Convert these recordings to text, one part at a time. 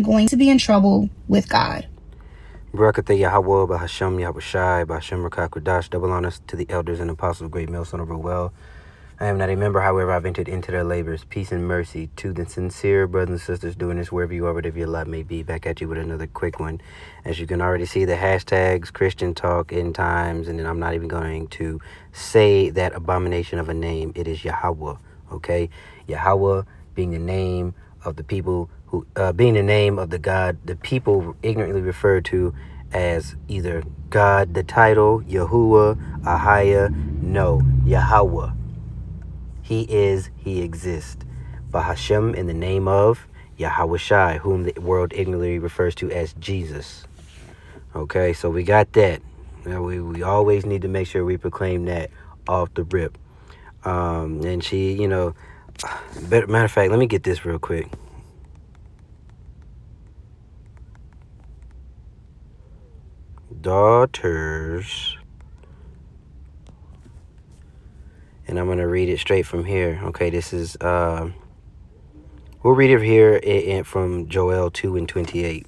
going to be in trouble with God. Barakatah Yahweh, Bahasham Yahushai, Bahasham Rakakudash, double honors to the elders and apostles of Great Millstone of Ruel. I am not a member, however, I've entered into their labors. Peace and mercy to the sincere brothers and sisters doing this wherever you are, whatever your lot may be. Back at you with another quick one. As you can already see, the hashtags, Christian Talk, End Times, and then I'm not even going to say that abomination of a name. It is Yahweh, okay? Yahweh being the name of the people who, being the name of the God, the people ignorantly refer to as either God, the title, Yahuwah, Ahaya. No, Yahweh. He exists. Bahashem, in the name of Yahushai, whom the world ignorantly refers to as Jesus. Okay, so we got that. Now we always need to make sure we proclaim that off the rip. And she, matter of fact, let me get this real quick. Daughters. And I'm going to read it straight from here. Okay, this is, we'll read it here from Joel 2:28.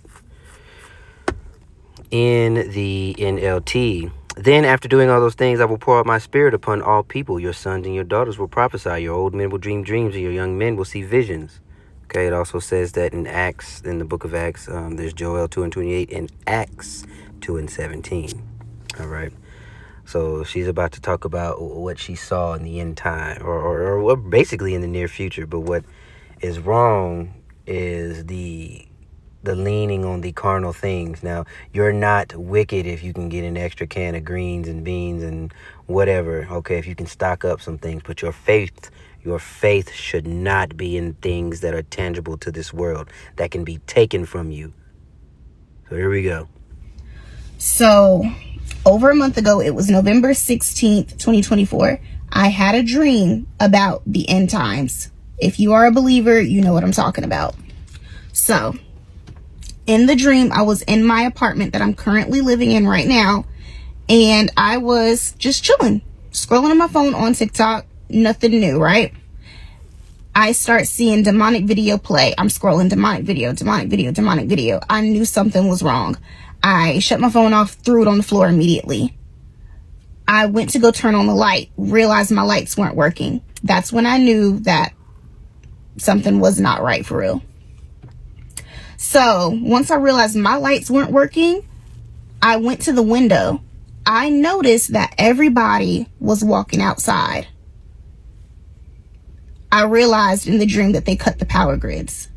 In the NLT, then after doing all those things, I will pour out my spirit upon all people. Your sons and your daughters will prophesy. Your old men will dream dreams, and your young men will see visions. Okay, it also says that in Acts, in the book of Acts, there's Joel 2:28 and Acts 2:17. All right. So she's about to talk about what she saw in the end time, or basically in the near future. But what is wrong is the leaning on the carnal things. Now, you're not wicked if you can get an extra can of greens and beans and whatever. Okay, if you can stock up some things, but your faith should not be in things that are tangible to this world that can be taken from you. So here we go. So over a month ago, it was November 16th, 2024. I had a dream about the end times. If you are a believer, you know what I'm talking about. So in the dream, I was in my apartment that I'm currently living in right now. And I was just chilling, scrolling on my phone on TikTok. Nothing new, right? I start seeing demonic video play. I'm scrolling demonic video. I knew something was wrong. I shut my phone off, threw it on the floor immediately. I went to go turn on the light, realized my lights weren't working. That's when I knew that something was not right for real. So once I realized my lights weren't working, I went to the window. I noticed that everybody was walking outside. I realized in the dream that they cut the power grids.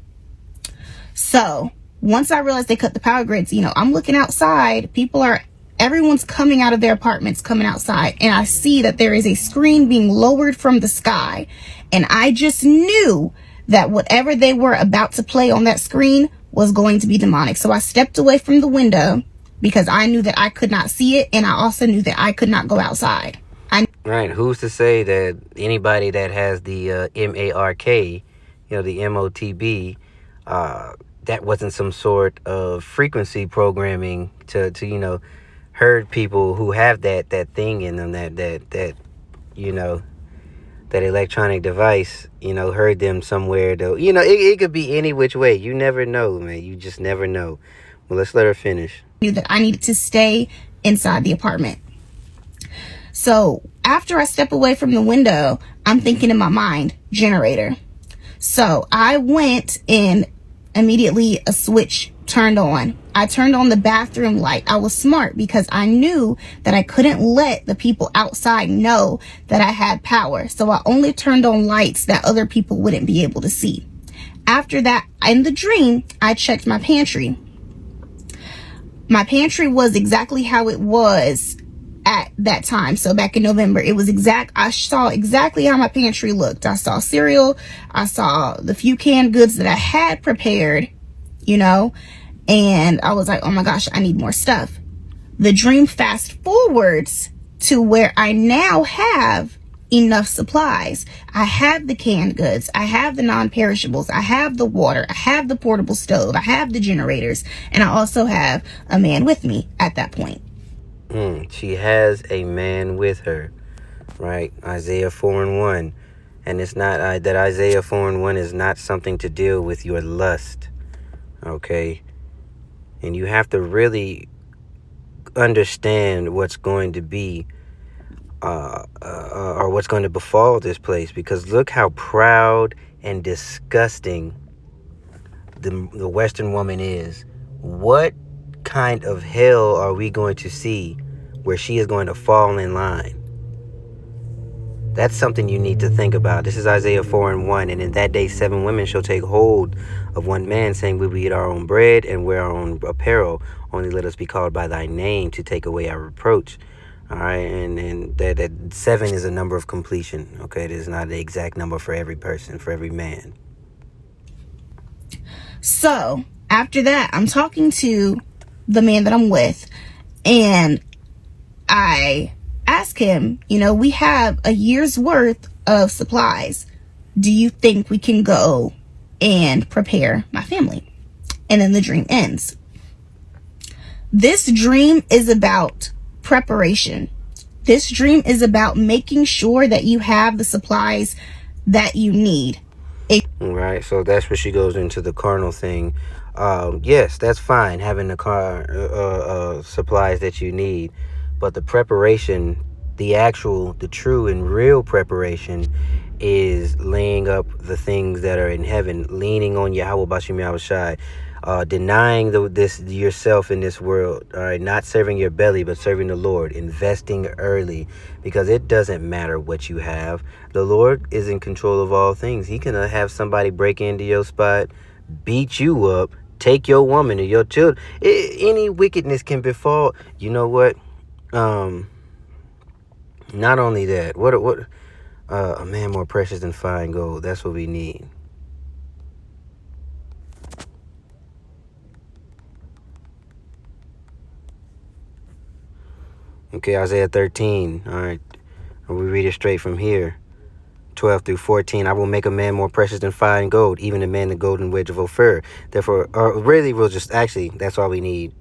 So once I realized they cut the power grids, I'm looking outside. Everyone's coming out of their apartments, coming outside. And I see that there is a screen being lowered from the sky. And I just knew that whatever they were about to play on that screen was going to be demonic. So I stepped away from the window because I knew that I could not see it. And I also knew that I could not go outside. Right. Who's to say that anybody that has the MARK, the MOTB, that wasn't some sort of frequency programming to herd people who have that thing in them, that electronic device, herd them somewhere though. It could be any which way. You never know, man. You just never know. Well, let's let her finish. Knew that I needed to stay inside the apartment. So after I step away from the window, I'm thinking in my mind, generator. So I went and immediately a switch turned on. I turned on the bathroom light. I was smart because I knew that I couldn't let the people outside know that I had power. So I only turned on lights that other people wouldn't be able to see. After that, in the dream, I checked my pantry. My pantry was exactly how it was at that time. So back in November, I saw exactly how my pantry looked. I saw cereal. I saw the few canned goods that I had prepared, and I was like, oh my gosh, I need more stuff. The dream fast forwards to where I now have enough supplies. I have the canned goods. I have the non-perishables. I have the water. I have the portable stove. I have the generators. And I also have a man with me at that point. She has a man with her, right? Isaiah 4:1. And it's not that Isaiah 4:1 is not something to deal with your lust. Okay? And you have to really understand what's going to be or what's going to befall this place, because look how proud and disgusting the Western woman is. What kind of hell are we going to see where she is going to fall in line? That's something you need to think about. This is Isaiah 4:1. And in that day 7 women shall take hold of one man, saying, we will eat our own bread and wear our own apparel. Only let us be called by thy name to take away our reproach. All right, and that 7 is a number of completion. Okay, it is not the exact number for every person, for every man. So after that, I'm talking to the man that I'm with, and I ask him, we have a year's worth of supplies. Do you think we can go and prepare my family? And then the dream ends. This dream is about preparation. This dream is about making sure that you have the supplies that you need. Right, so that's where she goes into the carnal thing. Yes, that's fine, having the supplies that you need, but the preparation, the true and real preparation, is laying up the things that are in heaven, leaning on Yahweh Bashim Yahushai, denying this yourself in this world, all right, not serving your belly, but serving the Lord, investing early, because it doesn't matter what you have. The Lord is in control of all things. He can have somebody break into your spot, beat you up, take your woman or your children. Any wickedness can befall. You know what? Not only that, what a man more precious than fine gold. That's what we need. Okay, Isaiah 13. All right, we read it straight from here. 12 through 14. I will make a man more precious than fine gold, even a man the golden wedge of Ophir. Therefore, really, we'll just, actually, that's all we need,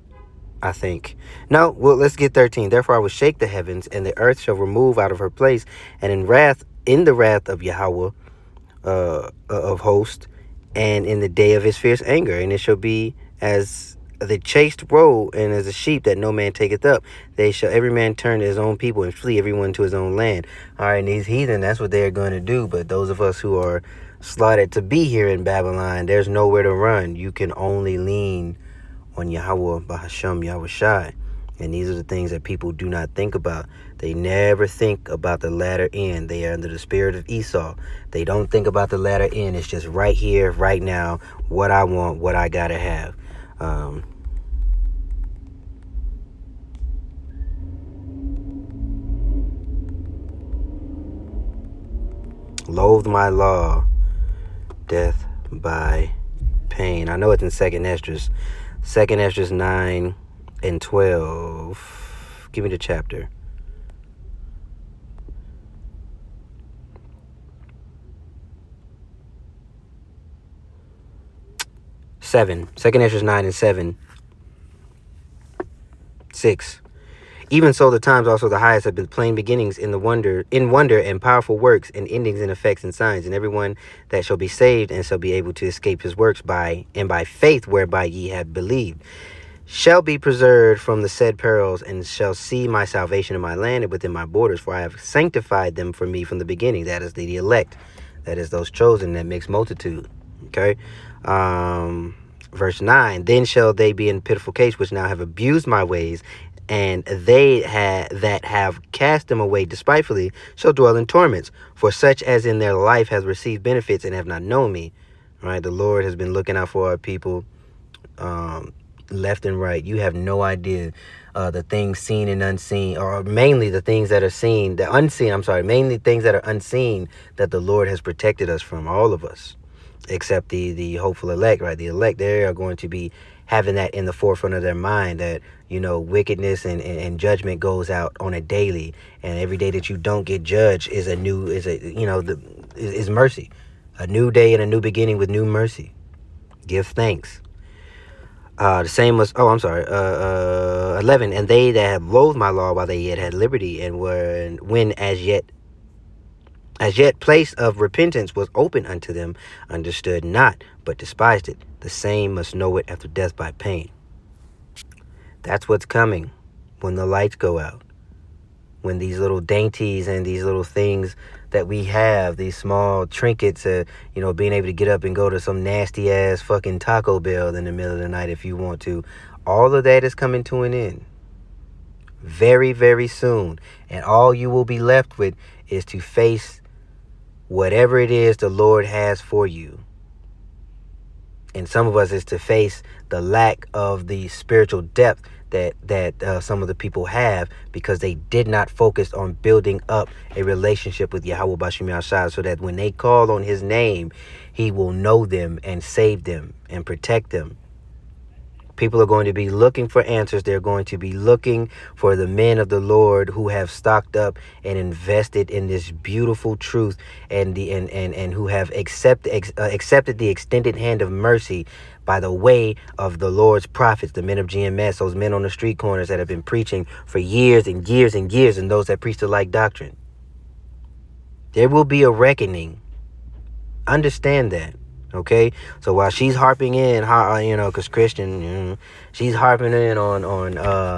I think. No, well, let's get 13. Therefore, I will shake the heavens, and the earth shall remove out of her place, and in the wrath of Yahweh of hosts, and in the day of his fierce anger, and it shall be as the chased roe and as a sheep that no man taketh up. They shall every man turn to his own people and flee everyone to his own land. All right, and these heathen, that's what they're going to do. But those of us who are slotted to be here in Babylon, there's nowhere to run. You can only lean on Yahweh Bahasham Yahushai. And these are the things that people do not think about. They never think about the latter end. They are under the spirit of Esau. They don't think about the latter end. It's just right here, right now, what I want, what I gotta have. Loathe my law, death by pain. I know it's in 2nd Esdras. 2nd Esdras 9 and 12. Give me the chapter. Second Esdras 9 and 7. 6. Even so, the times also the highest have been plain beginnings in wonder and powerful works, and endings in effects and signs, and everyone that shall be saved and shall be able to escape his works by faith whereby ye have believed, shall be preserved from the said perils, and shall see my salvation in my land and within my borders, for I have sanctified them for me from the beginning. That is the elect, that is those chosen, that mixed multitude. Okay. Verse 9, then shall they be in pitiful case which now have abused my ways, and they that have cast them away despitefully shall dwell in torments, for such as in their life has received benefits and have not known me. All right, the Lord has been looking out for our people, left and right. You have no idea the things seen and unseen, or mainly the things that are seen, mainly things that are unseen that the Lord has protected us from, all of us, except the hopeful elect, right? The elect, they are going to be having that in the forefront of their mind, that, wickedness and judgment goes out on a daily, and every day that you don't get judged is mercy, a new day and a new beginning with new mercy. Give thanks. The same was 11, and they that have loathed my law while they yet had liberty, and when as yet As yet place of repentance was open unto them, understood not, but despised it. The same must know it after death by pain. That's what's coming when the lights go out. When these little dainties and these little things that we have, these small trinkets, being able to get up and go to some nasty ass fucking Taco Bell in the middle of the night if you want to, all of that is coming to an end very, very soon. And all you will be left with is to face whatever it is the Lord has for you. And some of us is to face the lack of the spiritual depth that some of the people have, because they did not focus on building up a relationship with Yahweh Bashim Yahshua, so that when they call on his name, he will know them and save them and protect them. People are going to be looking for answers. They're going to be looking for the men of the Lord who have stocked up and invested in this beautiful truth, and who have accepted the extended hand of mercy by the way of the Lord's prophets, the men of GMS, those men on the street corners that have been preaching for years and years and years, and those that preach the like doctrine. There will be a reckoning. Understand that. Okay, so while she's harping in, because Christian, she's harping in on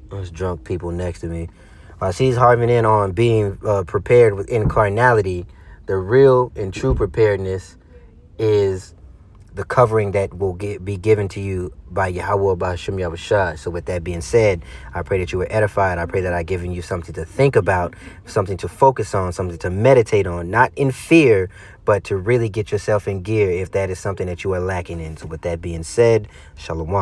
those drunk people next to me. While she's harping in on being prepared within carnality, the real and true preparedness is the covering that will be given to you by Yahweh Bashim Yahushua. So with that being said, I pray that you were edified. I pray that I've given you something to think about, something to focus on, something to meditate on, not in fear, but to really get yourself in gear if that is something that you are lacking in. So with that being said, Shalom.